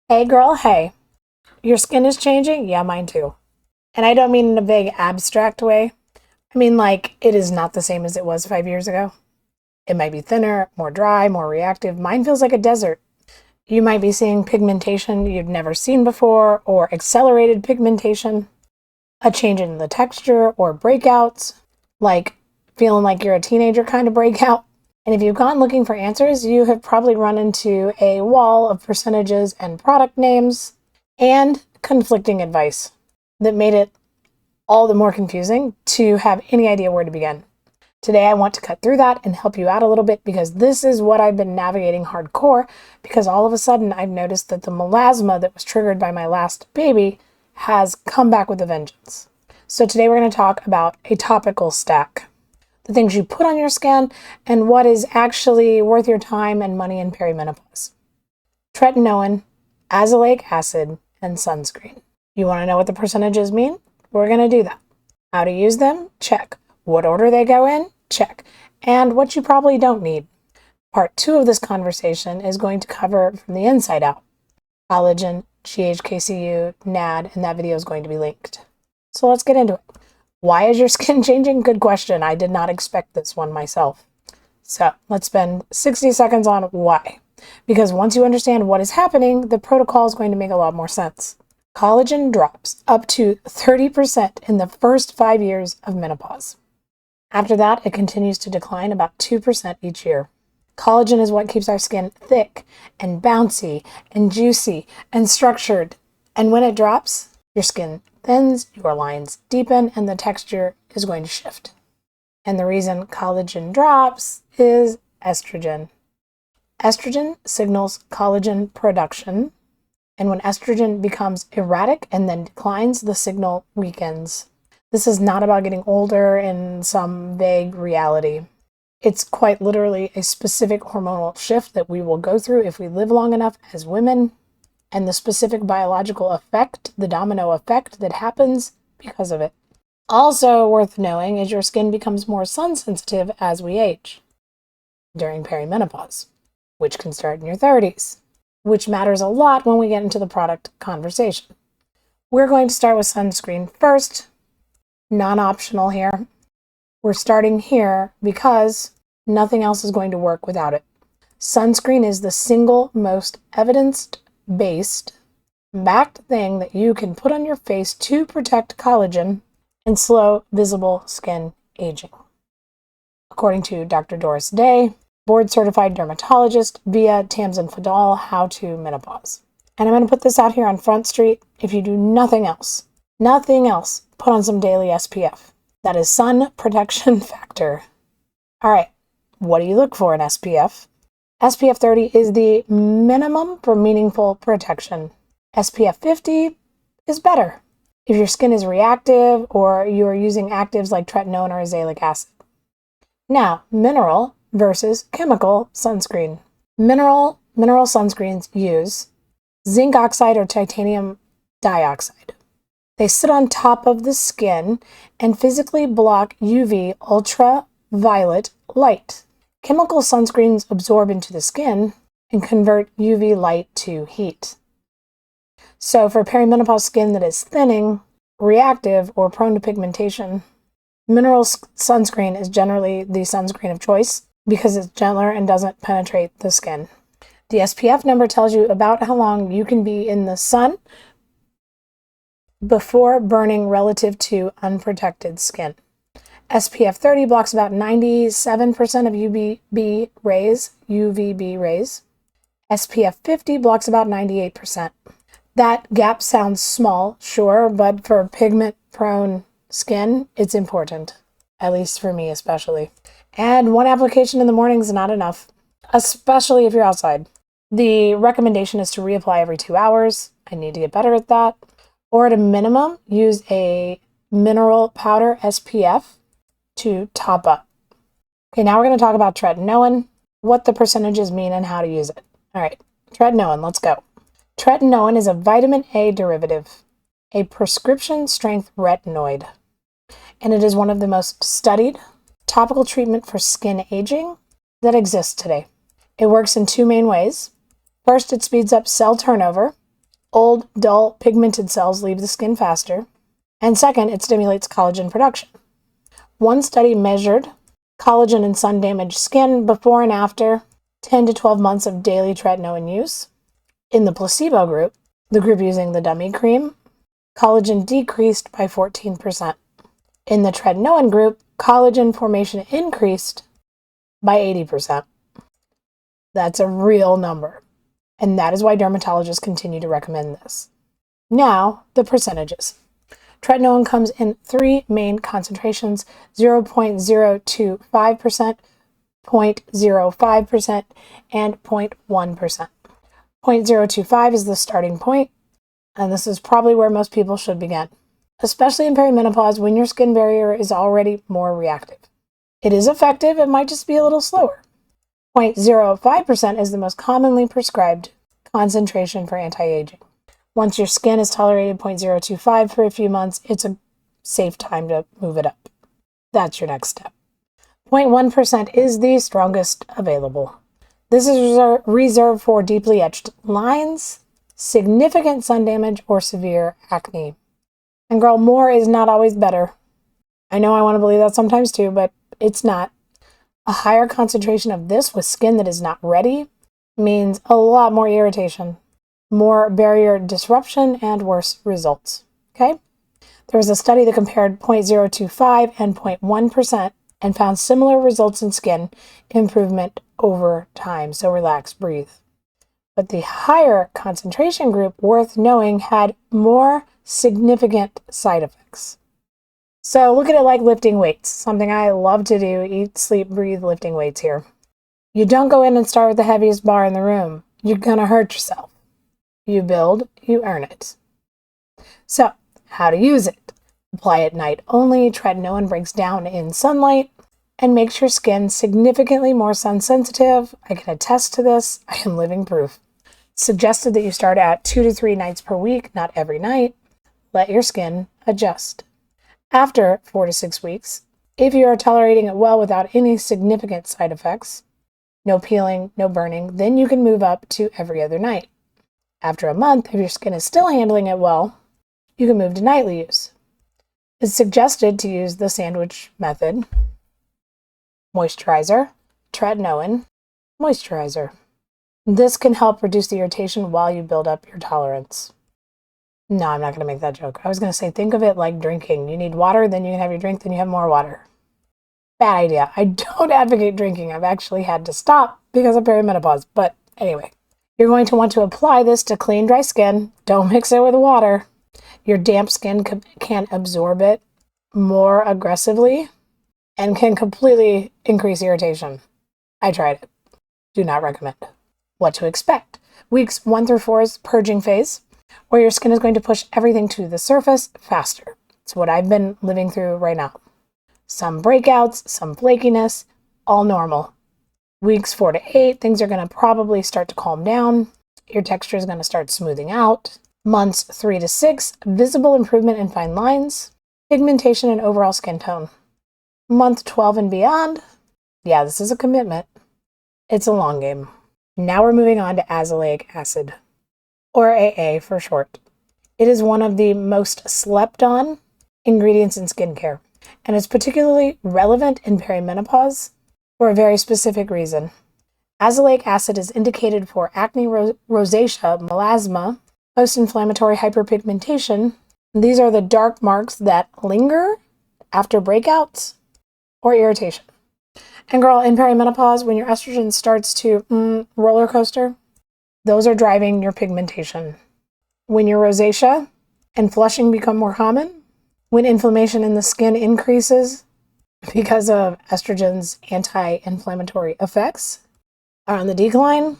Hey girl, hey. Your skin is changing? Yeah, mine too. And I don't mean in a vague abstract way. I mean like it is not the same as it was 5 years ago. It might be thinner, more dry, more reactive. Mine feels like a desert. You might be seeing pigmentation you've never seen before, or accelerated pigmentation, a change in the texture, or breakouts, like feeling like you're a teenager kind of breakout. And if you've gone looking for answers, you have probably run into a wall of percentages and product names and conflicting advice that made it all the more confusing to have any idea where to begin. Today, I want to cut through that and help you out a little bit because this is what I've been navigating hardcore, because all of a sudden I've noticed that the melasma that was triggered by my last baby has come back with a vengeance. So today we're going to talk about a topical stack, the things you put on your skin and what is actually worth your time and money in perimenopause. Tretinoin, azelaic acid, and sunscreen. You want to know what the percentages mean? We're going to do that. How to use them? Check. What order they go in? Check. And what you probably don't need. Part 2 of this conversation is going to cover from the inside out. Collagen, GHKCU, NAD, and that video is going to be linked. So let's get into it. Why is your skin changing? Good question. I did not expect this one myself. So let's spend 60 seconds on why. Because once you understand what is happening, the protocol is going to make a lot more sense. Collagen drops up to 30% in the first 5 years of menopause. After that, it continues to decline about 2% each year. Collagen is what keeps our skin thick and bouncy and juicy and structured. And when it drops, your skin thins, your lines deepen, and the texture is going to shift. And the reason collagen drops is estrogen. Estrogen signals collagen production, and when estrogen becomes erratic and then declines, the signal weakens. This is not about getting older in some vague reality. It's quite literally a specific hormonal shift that we will go through if we live long enough as women, and the specific biological effect, the domino effect that happens because of it. Also worth knowing is your skin becomes more sun sensitive as we age during perimenopause, which can start in your 30s, which matters a lot when we get into the product conversation. We're going to start with sunscreen first, non-optional here. We're starting here because nothing else is going to work without it. Sunscreen is the single most evidence-based, backed thing that you can put on your face to protect collagen and slow visible skin aging. According to Dr. Doris Day, board-certified dermatologist via Tamsin Fadal, How to Menopause. And I'm going to put this out here on Front Street. If you do nothing else, put on some daily SPF. That is sun protection factor. All right, what do you look for in SPF? SPF 30 is the minimum for meaningful protection. SPF 50 is better if your skin is reactive or you are using actives like tretinoin or azelaic acid. Now, mineral versus chemical sunscreen. Mineral sunscreens use zinc oxide or titanium dioxide. They sit on top of the skin and physically block UV ultraviolet light. Chemical sunscreens absorb into the skin and convert UV light to heat. So for perimenopause skin that is thinning, reactive, or prone to pigmentation, mineral sunscreen is generally the sunscreen of choice because it's gentler and doesn't penetrate the skin. The SPF number tells you about how long you can be in the sun before burning relative to unprotected skin. SPF 30 blocks about 97% of UVB rays. SPF 50 blocks about 98%. That gap sounds small, sure, but for pigment-prone skin, it's important, at least for me especially. And one application in the morning is not enough, especially if you're outside. The recommendation is to reapply every 2 hours. I need to get better at that. Or at a minimum, use a mineral powder SPF to top up. Okay, now we're going to talk about tretinoin, what the percentages mean, and how to use it. All right, tretinoin, let's go. Tretinoin is a vitamin A derivative, a prescription-strength retinoid, and it is one of the most studied topical treatment for skin aging that exists today. It works in 2 main ways. First, it speeds up cell turnover, Old, dull, pigmented cells leave the skin faster. And second, it stimulates collagen production. One study measured collagen in sun-damaged skin before and after 10 to 12 months of daily tretinoin use. In the placebo group, the group using the dummy cream, collagen decreased by 14%. In the tretinoin group, collagen formation increased by 80%. That's a real number, and that is why dermatologists continue to recommend this. Now, the percentages. Tretinoin comes in three main concentrations: 0.025%, 0.05%, and 0.1%. 0.025 is the starting point, and this is probably where most people should begin, especially in perimenopause when your skin barrier is already more reactive. It is effective, it might just be a little slower. 0.05% is the most commonly prescribed concentration for anti-aging. Once your skin has tolerated 0.025 for a few months, it's a safe time to move it up. That's your next step. 0.1% is the strongest available. This is reserved for deeply etched lines, significant sun damage, or severe acne. And girl, more is not always better. I know I want to believe that sometimes too, but it's not. A higher concentration of this with skin that is not ready means a lot more irritation, more barrier disruption, and worse results. Okay? There was a study that compared 0.025 and 0.1% and found similar results in skin improvement over time. So relax, breathe. But the higher concentration group, worth knowing, had more significant side effects. So look at it like lifting weights, something I love to do: eat, sleep, breathe, lifting weights here. You don't go in and start with the heaviest bar in the room. You're going to hurt yourself. You build, you earn it. So, how to use it? Apply at night only. Tretinoin breaks down in sunlight and makes your skin significantly more sun sensitive. I can attest to this. I am living proof. It's suggested that you start at 2 to 3 nights per week, not every night. Let your skin adjust. After 4 to 6 weeks, if you are tolerating it well without any significant side effects, no peeling, no burning, then you can move up to every other night. After a month, if your skin is still handling it well, you can move to nightly use. It's suggested to use the sandwich method: moisturizer, tretinoin, moisturizer. This can help reduce the irritation while you build up your tolerance. No, I'm not going to make that joke. I was going to say, think of it like drinking. You need water, then you can have your drink, then you have more water. Bad idea. I don't advocate drinking. I've actually had to stop because of perimenopause. But anyway, you're going to want to apply this to clean, dry skin. Don't mix it with water. Your damp skin can absorb it more aggressively and can completely increase irritation. I tried it. Do not recommend. What to expect? Weeks 1 through 4 is purging phase, where your skin is going to push everything to the surface faster. It's what I've been living through right now. Some breakouts, some flakiness, all normal. Weeks 4 to 8, things are going to probably start to calm down. Your texture is going to start smoothing out. Months 3 to 6, visible improvement in fine lines, pigmentation, and overall skin tone. Month 12 and beyond, yeah, this is a commitment. It's a long game. Now we're moving on to azelaic acid, or AA for short. It is one of the most slept on ingredients in skincare, and it's particularly relevant in perimenopause for a very specific reason. Azelaic acid is indicated for acne, rosacea, melasma, post-inflammatory hyperpigmentation. These are the dark marks that linger after breakouts or irritation. And girl, in perimenopause, when your estrogen starts to roller coaster, those are driving your pigmentation. When your rosacea and flushing become more common, when inflammation in the skin increases because of estrogen's anti-inflammatory effects are on the decline,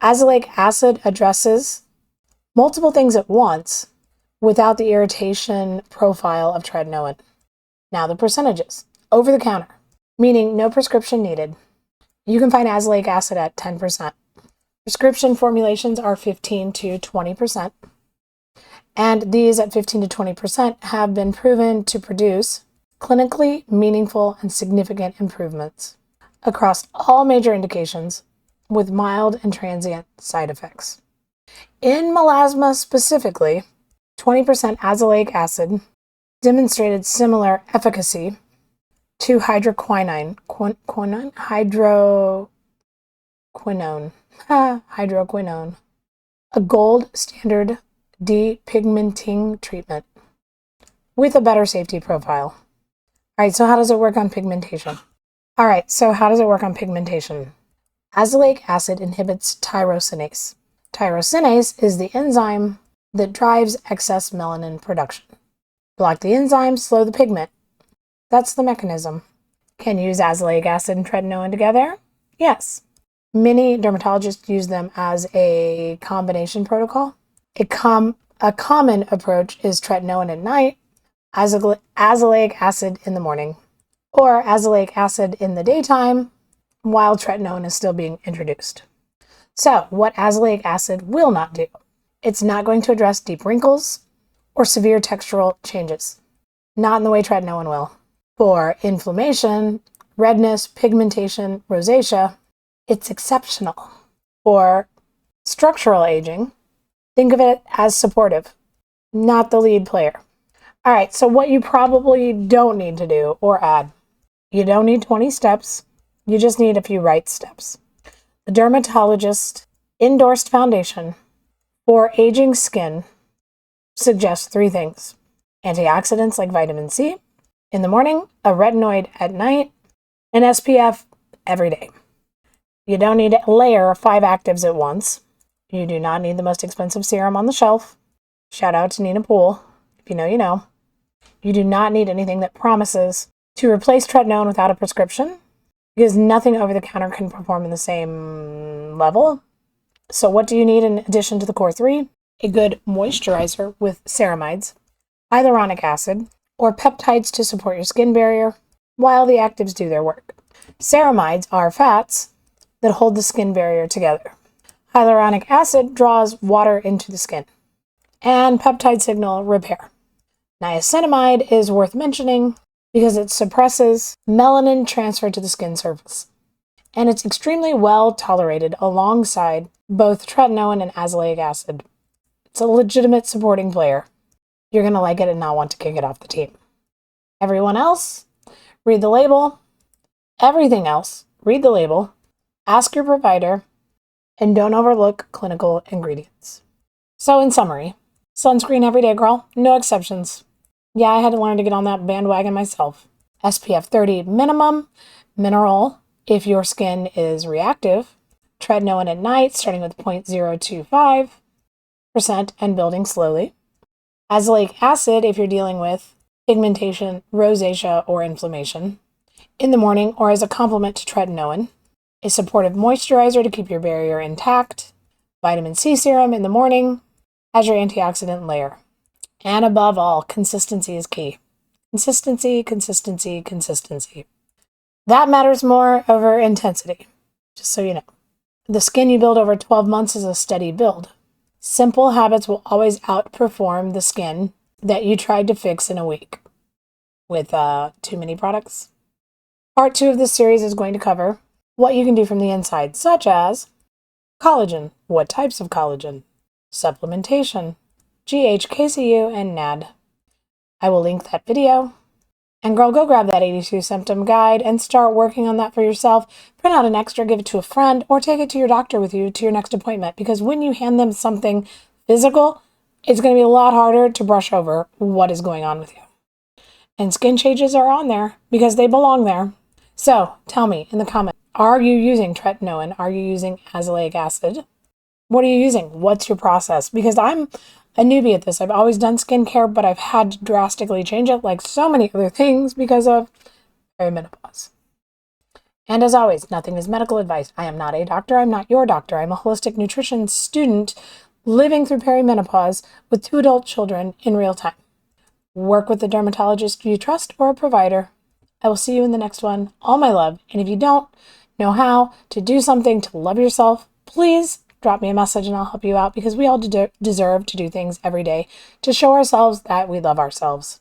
azelaic acid addresses multiple things at once without the irritation profile of tretinoin. Now the percentages. Over the counter, meaning no prescription needed. You can find azelaic acid at 10%. Prescription formulations are 15 to 20%. And these at 15 to 20% have been proven to produce clinically meaningful and significant improvements across all major indications with mild and transient side effects. In melasma specifically, 20% azelaic acid demonstrated similar efficacy to hydroquinone, hydroquinone, a gold standard depigmenting treatment with a better safety profile. All right, so how does it work on pigmentation? Azelaic acid inhibits tyrosinase. Tyrosinase is the enzyme that drives excess melanin production. Block the enzyme, slow the pigment. That's the mechanism. Can you use azelaic acid and tretinoin together? Yes. Many dermatologists use them as a combination protocol. A common approach is tretinoin at night, azelaic acid in the morning, or azelaic acid in the daytime while tretinoin is still being introduced. So, what azelaic acid will not do? It's not going to address deep wrinkles or severe textural changes. Not in the way tretinoin will. For inflammation, redness, pigmentation, rosacea, it's exceptional. For structural aging, think of it as supportive, not the lead player. All right, so what you probably don't need to do or add. You don't need 20 steps. You just need a few right steps. The dermatologist endorsed foundation for aging skin suggests 3 things. Antioxidants like vitamin C in the morning, a retinoid at night, and SPF every day. You don't need to layer 5 actives at once. You do not need the most expensive serum on the shelf. Shout out to Nina Poole. If you know, you know. You do not need anything that promises to replace tretinoin without a prescription, because nothing over the counter can perform in the same level. So what do you need in addition to the core 3? A good moisturizer with ceramides, hyaluronic acid, or peptides to support your skin barrier while the actives do their work. Ceramides are fats that hold the skin barrier together. Hyaluronic acid draws water into the skin, and peptide signal repair. Niacinamide is worth mentioning because it suppresses melanin transfer to the skin surface, and it's extremely well tolerated alongside both tretinoin and azelaic acid. It's a legitimate supporting player. You're going to like it and not want to kick it off the team. Everyone else, read the label. Everything else, read the label, ask your provider, and don't overlook clinical ingredients. So in summary, sunscreen every day, girl. No exceptions. Yeah, I had to learn to get on that bandwagon myself. SPF 30 minimum, mineral if your skin is reactive, tretinoin at night starting with 0.025% and building slowly. Azelaic acid if you're dealing with pigmentation, rosacea, or inflammation in the morning or as a complement to tretinoin. A supportive moisturizer to keep your barrier intact. Vitamin C serum in the morning as your antioxidant layer. And above all, consistency is key. Consistency, consistency, consistency. That matters more over intensity, just so you know. The skin you build over 12 months is a steady build. Simple habits will always outperform the skin that you tried to fix in a week with too many products. Part 2 of this series is going to cover what you can do from the inside, such as collagen, what types of collagen, supplementation, GHKCU, and NAD. I will link that video. And girl, go grab that 82 symptom guide and start working on that for yourself. Print out an extra, give it to a friend, or take it to your doctor with you to your next appointment. Because when you hand them something physical, it's going to be a lot harder to brush over what is going on with you. And skin changes are on there because they belong there. So tell me in the comments, are you using tretinoin? Are you using azelaic acid? What are you using? What's your process? Because I'm a newbie at this. I've always done skincare, but I've had to drastically change it like so many other things because of perimenopause. And as always, nothing is medical advice. I am not a doctor. I'm not your doctor. I'm a holistic nutrition student living through perimenopause with 2 adult children in real time. Work with the dermatologist you trust or a provider. I will see you in the next one. All my love. And if you don't know how to do something to love yourself, please drop me a message and I'll help you out because we all deserve to do things every day to show ourselves that we love ourselves.